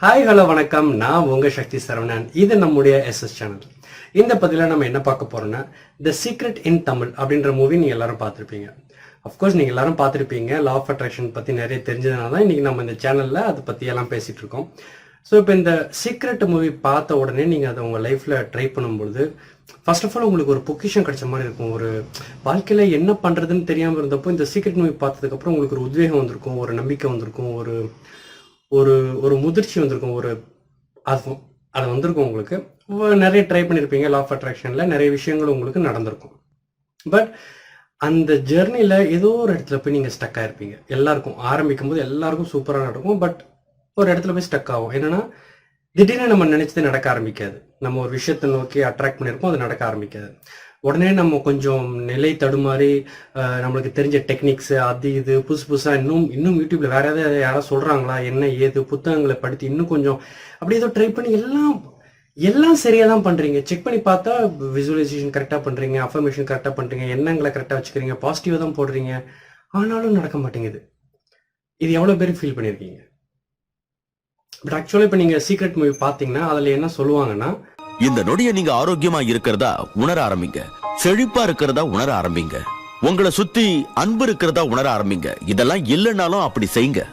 Hi hello வணக்கம். நான் உங்க சக்தி சரவணன். இது நம்முடைய எஸ்எஸ் சேனல். இந்த பதில நம்ம என்ன பார்க்க போறோம்னா த சீக்ரெட் இன் தமிழ் அப்படின்ற மூவி நீங்க எல்லாரும் பார்த்துருப்பீங்க. அஃப்கோர்ஸ் நீங்க எல்லாரும் பார்த்துருப்பீங்க. லா ஆஃப் அட்ராக்ஷன் பத்தி நிறைய தெரிஞ்சதுனால தான் இன்னைக்கு நம்ம இந்த சேனல்ல அதை பத்தி எல்லாம் பேசிட்டு இருக்கோம். ஸோ இப்போ இந்த சீக்ரெட் மூவி பார்த்த உடனே நீங்க அதை உங்க லைஃப்ல ட்ரை பண்ணும்பொழுது ஃபர்ஸ்ட் ஆஃப் ஆல் உங்களுக்கு ஒரு பொக்கிஷன் கிடைச்ச மாதிரி இருக்கும். ஒரு வாழ்க்கையில என்ன பண்றதுன்னு தெரியாம இருந்தப்போ இந்த சீக்ரெட் மூவி பார்த்ததுக்கு அப்புறம் உங்களுக்கு ஒரு உத்வேகம் வந்திருக்கும், ஒரு நம்பிக்கை வந்திருக்கும், ஒரு ஒரு ஒரு முதிர்ச்சி வந்திருக்கும், ஒரு அது வந்திருக்கும். உங்களுக்கு நிறைய ட்ரை பண்ணியிருப்பீங்க. லா ஆஃப் அட்ராக்ஷன்ல நிறைய விஷயங்கள் உங்களுக்கு நடந்திருக்கும். பட் அந்த ஜெர்னில ஏதோ ஒரு இடத்துல போய் நீங்க ஸ்டக் ஆயிருப்பீங்க. எல்லாருக்கும் ஆரம்பிக்கும் போது எல்லாருக்கும் சூப்பராக நடக்கும். பட் ஒரு இடத்துல போய் ஸ்டக் ஆகும். என்னன்னா திடீர்னு நம்ம நினைச்சது நடக்க ஆரம்பிக்காது. நம்ம ஒரு விஷயத்தை நோக்கி அட்ராக்ட் பண்ணியிருப்போம், அது நடக்க ஆரம்பிக்காது. உடனே நம்ம கொஞ்சம் நிலை தடுமாறி நம்மளுக்கு தெரிஞ்ச டெக்னிக்ஸ் அது இது புதுசு புதுசாக இன்னும் யூடியூப்ல வேற ஏதாவது யாராவது சொல்றாங்களா என்ன ஏது புத்தகங்களை படித்து இன்னும் கொஞ்சம் அப்படி ஏதோ ட்ரை பண்ணி எல்லாம் சரியா தான் பண்றீங்க. செக் பண்ணி பார்த்தா விசுவலைசேஷன் கரெக்டாக பண்றீங்க, அஃபர்மேஷன் கரெக்டாக பண்றீங்க, எண்ணங்களை கரெக்டாக வச்சுக்கிறீங்க, பாசிட்டிவாக தான் போடுறீங்க. ஆனாலும் நடக்க மாட்டேங்குது. இது எவ்வளோ பேர் ஃபீல் பண்ணியிருக்கீங்க? பட் ஆக்சுவலாக இப்போ நீங்க சீக்ரெட் மூவி பார்த்தீங்கன்னா அதில் என்ன சொல்லுவாங்கன்னா, இந்த நொடியை நீங்க ஆரோக்கியமா இருக்கிறதா உணர ஆரம்பிங்க, செழிப்பா இருக்கிறதா உணர ஆரம்பிங்க, உங்களை சுத்தி அன்பு இருக்கிறதா உணர ஆரம்பிங்க. இதெல்லாம் இல்லைன்னாலும் அப்படி செய்யுங்க.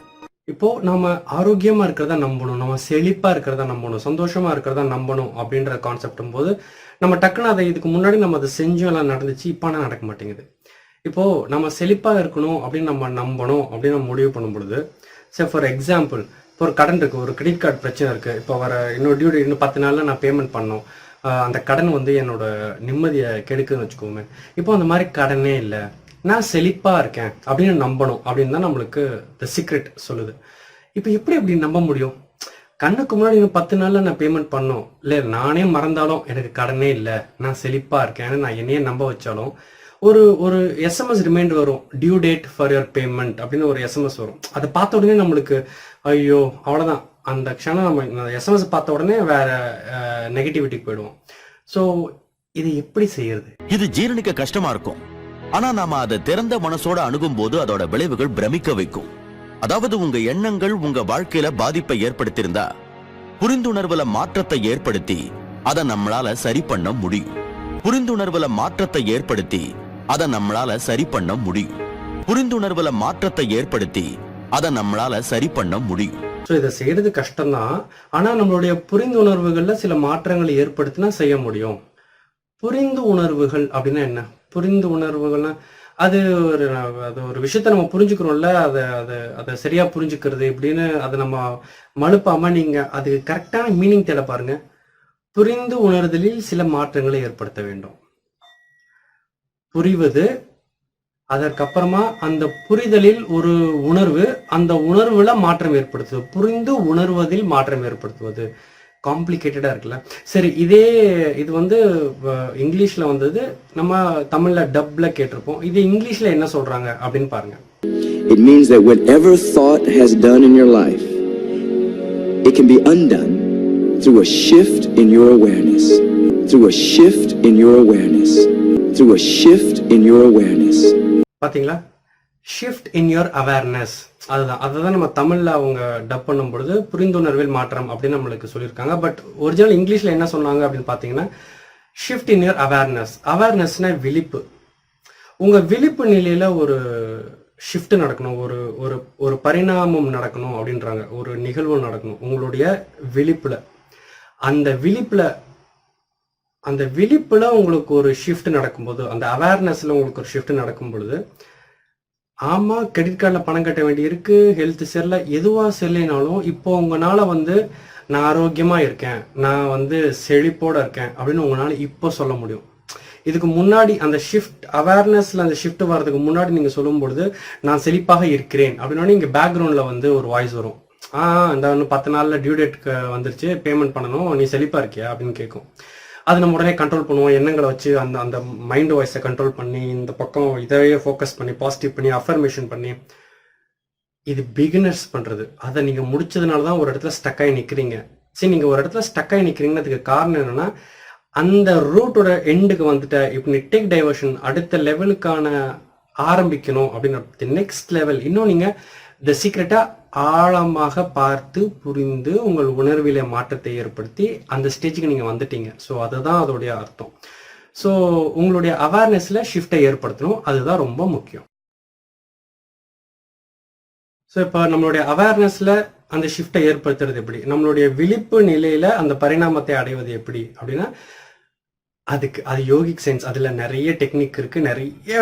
இப்போ நாம ஆரோக்கியமா இருக்கிறதா நம்பணும், நம்ம செழிப்பா இருக்கிறதா நம்பணும், சந்தோஷமா இருக்கிறதா நம்பணும் அப்படின்ற கான்செப்டும் போது நம்ம டக்குன்னு அதை இதுக்கு முன்னாடி நம்ம அதை செஞ்சோம், எல்லாம் நடந்துச்சு. இப்போ ஆனால் நடக்க மாட்டேங்குது. இப்போ நம்ம செழிப்பா இருக்கணும் அப்படின்னு நம்ம நம்பணும் அப்படின்னு நம்ம முடிவு பண்ணும் பொழுது, சரி ஃபார் எக்ஸாம்பிள் இப்போ ஒரு கடன் இருக்கு, ஒரு கிரெடிட் கார்டு பிரச்சனை இருக்கு. இப்போ வர இன்னும் 10 நாள்ல நான் பேமெண்ட் பண்ணணும். அந்த கடன் வந்து என்னோட நிம்மதியை கெடுக்குன்னு வச்சுக்கோங்க. இப்போ அந்த மாதிரி கடனே இல்லை, நான் செழிப்பா இருக்கேன் அப்படின்னு நம்பணும் அப்படின்னு தான் நம்மளுக்கு த சீக்ரெட் சொல்லுது. இப்போ எப்படி அப்படி நம்ப முடியும்? கண்ணுக்கு முன்னாடி இன்னும் 10 நாள்ல நான் பேமெண்ட் பண்ணோம், இல்லை நானே மறந்தாலும் எனக்கு கடனே இல்லை, நான் செழிப்பா இருக்கேன்னு நான் என்னையே நம்ப வச்சாலும் ஒரு எஸ்எம்எஸ் ரிமைண்டர் வரும், due date for your payment அப்படின்னு ஒரு எஸ்எம்எஸ் வரும். அதை பார்த்த உடனே நம்மளுக்கு ஐயோ அவ்வளோதான், அந்த க்ஷணம் நம்ம எஸ்எம்எஸ் பார்த்த உடனே வேற நெகட்டிவிட்டிக்கு போயிடுவோம். ஸோ இது எப்படி செய்யறது? இது ஜீரணிக்க கஷ்டமா இருக்கும். ஆனா நாம அதை திறந்த மனசோட அணுகும் போது அதோட விளைவுகள் பிரமிக்க வைக்கும். அதாவது உங்க எண்ணங்கள் உங்க வாழ்க்கையில பாதிப்பை ஏற்படுத்தியிருந்தா புரிந்துணர்வுல மாற்றத்தை ஏற்படுத்தி அதை நம்மளால சரி பண்ண முடியும். புரிந்துணர்வுல மாற்றத்தை ஏற்படுத்தி அதை நம்மளால சரி பண்ண முடியும். புரிந்துணர்வுல மாற்றத்தை ஏற்படுத்தி அதை நம்மளால சரி பண்ண முடியும். ஸோ இதை செய்யறது கஷ்டம்தான். ஆனா நம்மளுடைய புரிந்து உணர்வுகள்ல சில மாற்றங்களை ஏற்படுத்தினா செய்ய முடியும். புரிந்து உணர்வுகள் அப்படின்னா என்ன? புரிந்து உணர்வுகள்னா அது ஒரு விஷயத்த நம்ம புரிஞ்சுக்கிறோம்ல, அதை சரியா புரிஞ்சுக்கிறது இப்படின்னு அதை நம்ம மழுப்பாம நீங்க அது கரெக்டான மீனிங் தேட பாருங்க. புரிந்து உணர்தலில் சில மாற்றங்களை ஏற்படுத்த வேண்டும். புரிவது, அதற்கப்புறமா அந்த புரிதலில் ஒரு உணர்வு, அந்த உணர்வுல மாற்றம் ஏற்படுத்துவது, புரிந்து உணர்வதில் மாற்றம் ஏற்படுத்துவது. காம்ப்ளிகேட்டடா இருக்குல்ல. சரி, இது வந்து இங்கிலீஷ்ல வந்தது, நம்ம தமிழ்ல டப்ல கேட்டிருப்போம். இது இங்கிலீஷ்ல என்ன சொல்றாங்க அப்படின்னு பாருங்க. It means that whatever thought has done in your life, it can be undone through a shift in your awareness, through a shift in your awareness, through a shift in your awareness. பாத்தீங்களா? Shift in your awareness. அதுதான் நம்ம தமிழ்ல அவங்க dub பண்ணும் பொழுது புரிந்துணர்வில் மாற்றம் அப்படின்னு நம்மளுக்கு சொல்லியிருக்காங்க. பட் ஒரிஜினல் இங்கிலீஷ்ல என்ன சொன்னாங்க அப்படின்னு பாத்தீங்கன்னா ஷிஃப்ட் இன் யுவர் அவேர்னஸ். அவேர்னஸ்னா விழிப்பு. உங்க விழிப்பு நிலையில ஒரு ஷிஃப்ட் நடக்கணும், ஒரு பரிணாமம் நடக்கணும் அப்படின்றாங்க. ஒரு நிகழ்வு நடக்கணும் உங்களுடைய விழிப்புல. அந்த விழிப்புல உங்களுக்கு ஒரு ஷிஃப்ட் நடக்கும்போது, அந்த அவேர்னஸ்ல உங்களுக்கு ஒரு ஷிஃப்ட் நடக்கும் பொழுது, ஆமா கிரெடிட் கார்டில் பணம் கட்ட வேண்டி இருக்கு, ஹெல்த் சரியில்லை, எதுவா சரியில்லைனாலும் இப்போ உங்களால வந்து நான் ஆரோக்கியமா இருக்கேன், நான் வந்து செழிப்போட இருக்கேன் அப்படின்னு உங்களால இப்போ சொல்ல முடியும். இதுக்கு முன்னாடி அந்த ஷிஃப்ட் அவேர்னஸ்ல அந்த ஷிஃப்ட் வர்றதுக்கு முன்னாடி நீங்க சொல்லும் பொழுது நான் செழிப்பாக இருக்கிறேன் அப்படின்னா இங்க பேக்ரவுண்ட்ல வந்து ஒரு வாய்ஸ் வரும். இந்த 10 நாள்ல டியூ டேட்க்கு வந்துருச்சு, பேமெண்ட் பண்ணணும், நீ செழிப்பா இருக்கியா அப்படின்னு கேட்கும். அது நம்ம உடனே கண்ட்ரோல் பண்ணுவோம். எண்ணங்களை வச்சு அந்த மைண்ட் வாய்ஸை கண்ட்ரோல் பண்ணி இந்த பக்கம் இதையே ஃபோக்கஸ் பண்ணி பாசிட்டிவ் பண்ணி அஃபர்மேஷன் பண்ணி. இது பிகினர்ஸ் பண்றது. அதை நீங்க முடிச்சதுனால தான் ஒரு இடத்துல ஸ்டக் ஆகி நிக்கிறீங்க. சரி, நீங்க ஒரு இடத்துல ஸ்டக் ஆகி நிக்கிறீங்கன்னா அதுக்கு காரணம் என்னன்னா அந்த ரூட்டோட எண்டுக்கு வந்துட்ட. இப்போ நீ டேக் டைவர்ஷன் அடுத்த லெவலுக்கான ஆரம்பிக்கணும் அப்படின்னு நெக்ஸ்ட் லெவல் இன்னும் நீங்க த சீக்ரெட்டை ஆழமாக பார்த்து புரிந்து உங்கள் உணர்வில மாற்றத்தை ஏற்படுத்தி அந்த ஸ்டேஜுக்கு நீங்கள் வந்துட்டீங்க. ஸோ அதுதான் அதோடைய அர்த்தம். ஸோ உங்களுடைய அவேர்னஸில் ஷிஃப்டை ஏற்படுத்தணும், அதுதான் ரொம்ப முக்கியம். ஸோ இப்போ நம்மளுடைய அவேர்னஸில் அந்த ஷிஃப்டை ஏற்படுத்துறது எப்படி, நம்மளுடைய விழிப்பு நிலையில் அந்த பரிணாமத்தை அடைவது எப்படி அப்படின்னா, அது யோகிக் சயின்ஸ். அதில் நிறைய டெக்னிக் இருக்குது, நிறைய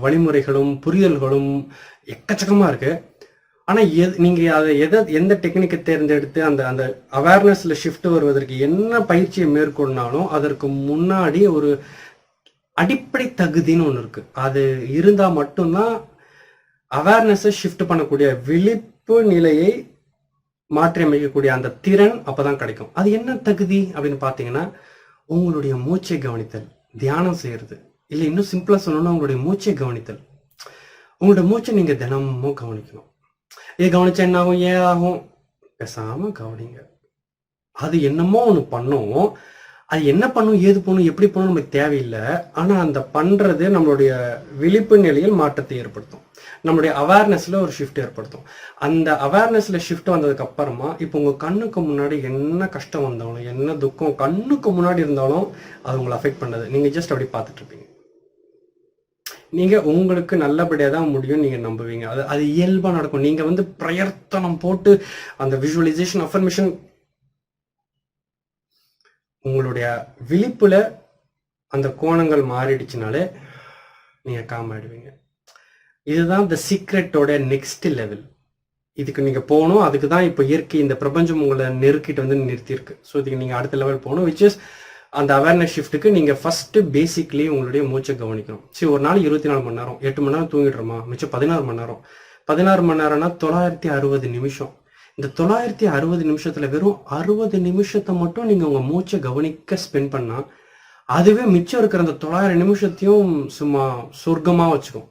வழிமுறைகளும் புரிதல்களும் எக்கச்சக்கமாக இருக்குது. ஆனால் நீங்கள் அதை எந்த டெக்னிக்கை தேர்ந்தெடுத்து அந்த அவேர்னஸில் ஷிஃப்ட் வருவதற்கு என்ன பயிற்சியை மேற்கொண்டாலும் அதற்கு முன்னாடி ஒரு அடிப்படை தகுதின்னு ஒன்று இருக்குது. அது இருந்தால் மட்டும்தான் அவேர்னஸை ஷிஃப்ட் பண்ணக்கூடிய விழிப்பு நிலையை மாற்றி அமைக்கக்கூடிய அந்த திறன் அப்போதான் கிடைக்கும். அது என்ன தகுதி அப்படின்னு பார்த்தீங்கன்னா, உங்களுடைய மூச்சை கவனித்தல், தியானம் செய்யறது, இல்லை இன்னும் சிம்பிளா சொல்லணும்னா உங்களுடைய மூச்சை கவனித்தல். உங்களுடைய மூச்சை நீங்க தினமும் கவனிக்கணும். இது கவனிச்சா என்ன ஆகும், ஏன் ஆகும், பேசாம கவனிங்க. அது என்னமோ ஒன்று பண்ணும், அது என்ன பண்ணும், ஏது பண்ணும், எப்படி பண்ணும் நமக்கு தேவையில்லை. ஆனா அந்த பண்றது நம்மளுடைய விழிப்பு நிலையில் மாற்றத்தை ஏற்படுத்தும், நம்மளுடைய அவேர்னஸ்ல ஒரு ஷிஃப்ட் ஏற்படுத்தும். அந்த அவேர்னஸ்ல ஷிஃப்ட் வந்ததுக்கு அப்புறமா இப்போ உங்க கண்ணுக்கு முன்னாடி என்ன கஷ்டம் வந்தாலும் என்ன துக்கம் கண்ணுக்கு முன்னாடி இருந்தாலும் அது உங்களை அஃபெக்ட் பண்ணது, நீங்க ஜஸ்ட் அப்படி பார்த்துட்டு இருப்பீங்க. நீங்க உங்களுக்கு நல்லபடியா தான் முடியும் நீங்க நம்புவீங்க. அது இயல்பா நடக்கும். நீங்க பிரயத்தனம் போட்டு அந்த விஷுவலைசேஷன் அஃபர்மேஷன் உங்களுடைய விழிப்புல அந்த கோணங்கள் மாறிடுச்சுனாலே நீங்க காம் ஆயிடுவீங்க. இதுதான் த சீக்ரெட்டோட நெக்ஸ்ட் லெவல். இதுக்கு நீங்க போகணும். அதுக்கு தான் இப்போ இயற்கை இந்த பிரபஞ்சம் உங்களை நெருக்கிட்டு நிறுத்தியிருக்கு. ஸோ இதுக்கு நீங்க அடுத்த லெவல் போகணும், விச் இஸ் அந்த அவேர்னஸ் ஷிஃப்ட்டுக்கு நீங்க ஃபர்ஸ்ட் பேசிக்லி உங்களுடைய மூச்சை கவனிக்கணும். சரி, ஒரு நாள் 24 மணி நேரம் 8 மணி நேரம் தூங்கிடுறோமா, மிச்சம் 16 மணி நேரம். 16 மணி நேரம்னா 960 நிமிஷம். இந்த 960 நிமிஷத்துல வெறும் 60 நிமிஷத்தை மட்டும் நீங்க உங்க மூச்சை கவனிக்க ஸ்பெண்ட் பண்ணா அதுவே மிச்சம் இருக்கிற அந்த 900 நிமிஷத்தையும் சும்மா சொர்க்கமா வச்சுக்கும்.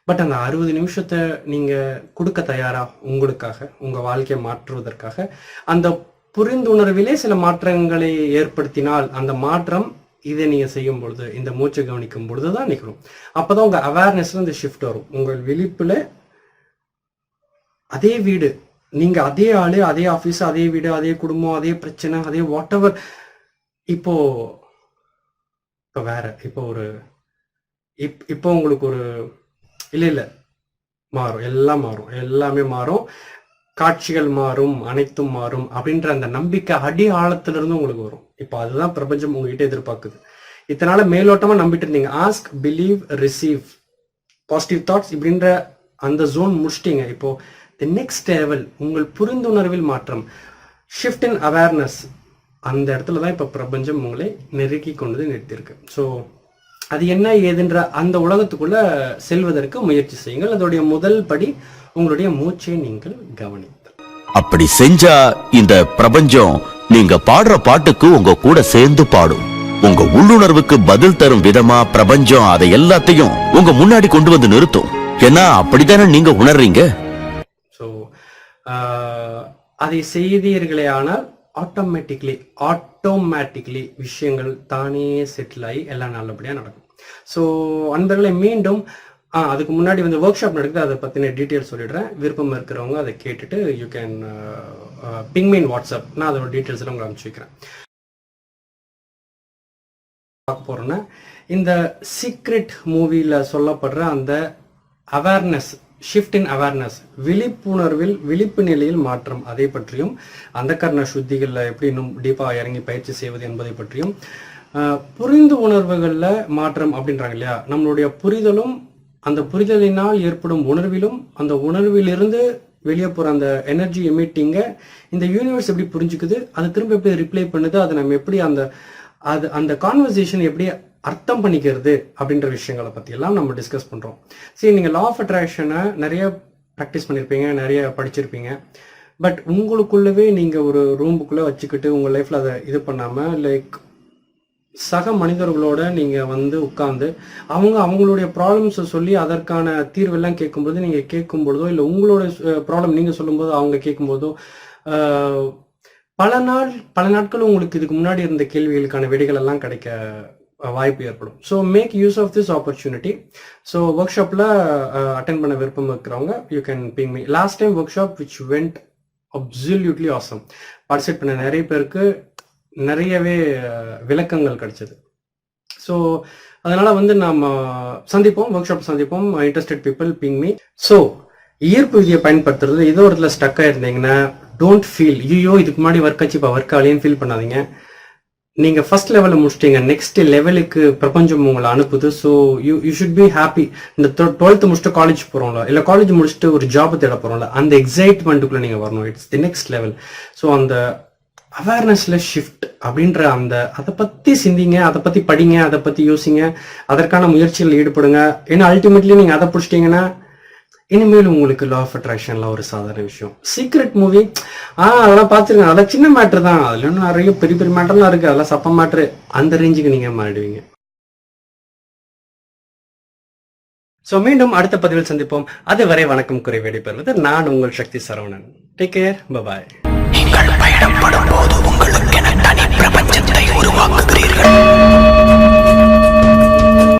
பட் அந்த 60 நிமிஷத்தை நீங்க கொடுக்க தயாரா உங்களுக்காக, உங்க வாழ்க்கையை மாற்றுவதற்காக? அந்த புரிந்துணர்விலே சில மாற்றங்களை ஏற்படுத்தினால் அந்த மாற்றம் இதை நீங்க செய்யும் பொழுது, இந்த மூச்சை கவனிக்கும் பொழுதுதான் நிகழும். அப்பதான் உங்க அவேர்னஸ்ல இந்த ஷிஃப்ட் வரும். உங்கள் விழிப்புல அதே வீடு, நீங்க அதே ஆளு, அதே ஆபீஸ், அதே வீடு, அதே குடும்பம், அதே பிரச்சனை, அதே வாட் எவர். இப்போ வேற இப்போ உங்களுக்கு ஒரு இல்ல மாறும், எல்லாம் மாறும், எல்லாமே மாறும், காட்சிகள் மாறும், அனைத்தும் மாறும் அப்படின்ற அந்த நம்பிக்கை அடி ஆழத்திலிருந்து உங்களுக்கு வரும். இப்போ அதுதான் பிரபஞ்சம் உங்ககிட்ட எதிர்பார்க்குது. இதனால மேலோட்டமா நம்பிட்டு இருந்தீங்க, ask, believe, receive, positive thoughts இப்படின்ற அந்த ஜோன் முடிச்சிட்டீங்க. இப்போ தி நெக்ஸ்ட் லெவல் உங்கள் புரிந்துணர்வில் மாற்றம், ஷிஃப்ட் இன் அவேர்னஸ், அந்த இடத்துல தான் இப்போ பிரபஞ்சம் உங்களை நெருக்கி கொண்டு நிறுத்தியிருக்கு. ஸோ அது என்ன ஏதுன்ற அந்த உலகத்துக்குள்ள செல்வதற்கு முயற்சி செய்யுங்கள். அதோடைய முதல் படி உங்களுடைய மூச்சை நீங்கள் கவனித்தல். அப்படி செஞ்சா இந்த பிரபஞ்சம் நீங்க பாடுற பாட்டுக்கு உங்க கூட சேர்ந்து பாடும். உங்க உள்ளுணர்வுக்கு பதில் தரும் விதமா பிரபஞ்சம் அதை எல்லாத்தையும் உங்க முன்னாடி கொண்டு வந்து நிறுத்தும். ஏன்னா அப்படித்தானே நீங்க உணர்றீங்க. ஸோ அதை செய்தீர்களே ஆனால் ஆட்டோமேட்டிக்லி விஷயங்கள் தானே செட்டில் ஆகி எல்லாம் நல்லபடியாக நடக்கும். ஸோ அன்பர்களை மீண்டும் அதுக்கு முன்னாடி ஒர்க் ஷாப் நடக்குது, அதை பற்றின டீட்டெயில்ஸ் சொல்லிடுறேன். விருப்பம் இருக்கிறவங்க அதை கேட்டுட்டு you can ping me in WhatsApp, நான் அதோட டீட்டெயில்ஸ் எல்லாம் உங்களுக்கு அனுப்பிச்சு வைக்கிறேன். பார்க்க போறேன்னா இந்த சீக்ரெட் மூவியில் சொல்லப்படுற அந்த அவேர்னஸ், ஷிஃப்ட் இன் அவேர்னஸ், விழிப்புணர்வில் விழிப்பு நிலையில் மாற்றம், அதை பற்றியும் அந்த கர்ண சுத்திகளில் எப்படி இன்னும் டீப்பாக இறங்கி பயிற்சி செய்வது என்பதை பற்றியும், புரிந்து உணர்வுகளில் மாற்றம் அப்படின்றாங்க இல்லையா, நம்மளுடைய புரிதலும் அந்த புரிதலினால் ஏற்படும் உணர்விலும் அந்த உணர்விலிருந்து வெளியே போகிற அந்த எனர்ஜி எமிட்டிங்க இந்த யூனிவர்ஸ் எப்படி புரிஞ்சுக்குது, அது திரும்ப எப்படி ரிப்ளை பண்ணுது, அதை நம்ம எப்படி அந்த கான்வர்சேஷன் எப்படி அர்த்தம் பண்ணிக்கிறது அப்படின்ற விஷயங்களை பற்றி எல்லாம் நம்ம டிஸ்கஸ் பண்ணுறோம். சரி, நீங்கள் லா ஆஃப் அட்ராக்ஷனை நிறைய ப்ராக்டிஸ் பண்ணியிருப்பீங்க, நிறைய படிச்சிருப்பீங்க. பட் உங்களுக்குள்ளவே நீங்கள் ஒரு ரூமுக்குள்ளே வச்சுக்கிட்டு உங்கள் லைஃப்பில் அதை இது பண்ணாமல் லைக் சக மனிதர்களோட நீங்கள் உட்காந்து அவங்களுடைய ப்ராப்ளம்ஸை சொல்லி அதற்கான தீர்வெல்லாம் கேட்கும்போது, நீங்கள் கேட்கும்பொழுதோ இல்லை உங்களோட ப்ராப்ளம் நீங்கள் சொல்லும்போதோ அவங்க கேட்கும்போதோ பல நாட்கள் உங்களுக்கு இதுக்கு முன்னாடி இருந்த கேள்விகளுக்கான விடைகள் எல்லாம் கிடைக்க வாய்ப்பு ஏற்படும். So make use of this opportunity. So ஒர்க் ஷாப்பில் அட்டென்ட் பண்ண விருப்பம் இருக்கிறவங்க you can ping me. Last time workshop which went absolutely awesome. Participate பண்ண நிறைய பேருக்கு நிறையவே விளக்கங்கள் கிடைச்சது. ஸோ அதனால் வந்து நம்ம சந்திப்போம், ஒர்க் ஷாப் சந்திப்போம். Interested people ping me. So ஈர்ப்பு விதியை பயன்படுத்துறது, ஏதோ ஒரு இடத்துல ஸ்டக் ஆயிருந்தீங்கன்னா டோன்ட் ஃபீல் ஐயோ இதுக்கு முன்னாடி ஒர்க் ஆச்சு இப்போ ஒர்க் ஆகலையும் ஃபீல் பண்ணாதீங்க. நீங்கள் ஃபர்ஸ்ட் லெவலில் முடிச்சிட்டீங்க, நெக்ஸ்ட் லெவலுக்கு பிரபஞ்சம் உங்களை அனுப்புது. So you should be happy. இந்த 12th முடிச்சுட்டு காலேஜ் போகிறோம்ல, இல்லை காலேஜ் முடிச்சுட்டு ஒரு ஜாப் தேட போகிறோம்ல, அந்த எக்ஸைட்மெண்ட்டுக்குள்ளே நீங்கள் வரணும். It's the next level. So அந்த அவேர்னஸ்ல ஷிஃப்ட் அப்படின்ற அதை பற்றி சிந்திங்க, அதை பற்றி படிங்க, அதை பற்றி யோசிங்க, அதற்கான முயற்சிகள் ஈடுபடுங்க. ஏன்னா அல்டிமேட்லி நீங்கள் அதை பிடிச்சிட்டிங்கன்னா இனிமேல் உங்களுக்கு லா ஆஃப் அட்ராக்ஷன்லாம் ஒரு சாதாரண விஷயம். சீக்ரெட் மூவி அதெல்லாம் பார்த்துருங்க, அதெல்லாம் சின்ன மேட்ரு தான். அதுல இன்னும் நிறைய பெரிய பெரிய மேட்டர்லாம் இருக்கு, அதெல்லாம் சப்ப மேட்ரு. அந்த ரேஞ்சுக்கு நீங்க மாறிடுவீங்க. ஸோ மீண்டும் அடுத்த பதிவில் சந்திப்போம். அதுவரை வணக்கம் கூறி விடைபெறுவது நான் உங்கள் Sakthi Saravanan. Take care, bye. நீங்கள் பயணப்படும் போது